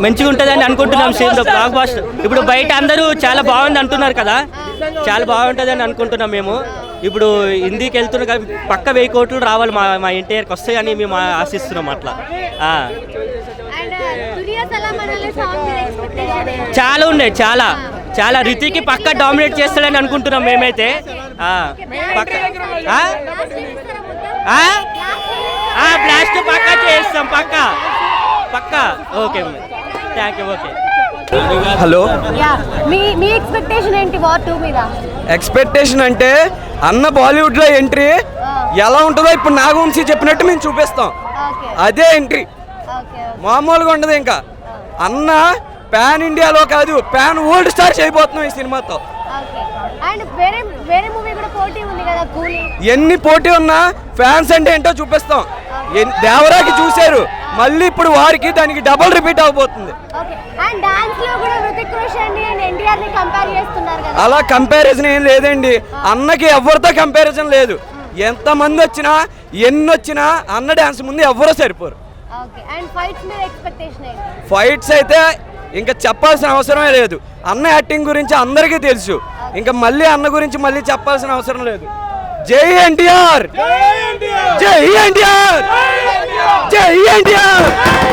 మంచిగా ఉంటుందని అనుకుంటున్నాం. సేమ్ బ్లాక్ బాస్టర్ ఇప్పుడు బయట అందరూ చాలా బాగుంది అంటున్నారు కదా, చాలా బాగుంటుందని అనుకుంటున్నాం మేము. ఇప్పుడు హిందీకి వెళ్తున్నా కదా, పక్క 1000 కోట్లు రావాలి మా ఎన్టీఆర్కి వస్తాయని మేము ఆశిస్తున్నాం. అట్లా చాలా ఉన్నాయి, చాలా చాలా రితికి పక్క డామినేట్ చేస్తాడని అనుకుంటున్నాం మేమైతే. బ్లాస్ట్ పక్క చేస్తాం, పక్క పక్క. Okay, thank you. Okay, hello. Me expectation ఏంటి వార్ 2 మీద? ఎక్స్పెక్టేషన్ అంటే అన్న బాలీవుడ్లో ఎంట్రీ ఎలా ఉంటుందో ఇప్పుడు నాగవంశీ చెప్పినట్టు మేము చూపిస్తాం. అదే ఎంట్రీ, మామూలుగా ఉండదు. ఇంకా అన్న పాన్ ఇండియాలో కాదు, పాన్ వరల్డ్ స్టార్ చేయబోతున్నాం ఈ సినిమాతో. ఎన్ని పోటీ ఉన్నా ఫ్యాన్స్ అంటే ఏంటో చూపిస్తాం. దేవరాకి చూశారు, మళ్ళీ ఇప్పుడు వారికి దానికి డబుల్ రిపీట్ అవబోతుంది. అలా కంపారిజన్ ఏం లేదండి, అన్నకి ఎవరితో కంపారిజన్ లేదు. ఎంతమంది వచ్చినా ఎన్ని వచ్చినా అన్న డాన్స్ ముందు ఎవరో సరిపోరు. ఫైట్స్ అయితే ఇంకా చెప్పాల్సిన అవసరమే లేదు. అన్న యాక్టింగ్ గురించి అందరికీ తెలుసు, ఇంకా మళ్ళీ అన్న గురించి మళ్ళీ చెప్పాల్సిన అవసరం లేదు. జై ఎన్టీఆర్, జై ఎన్టీఆర్, జై ఎన్టీఆర్.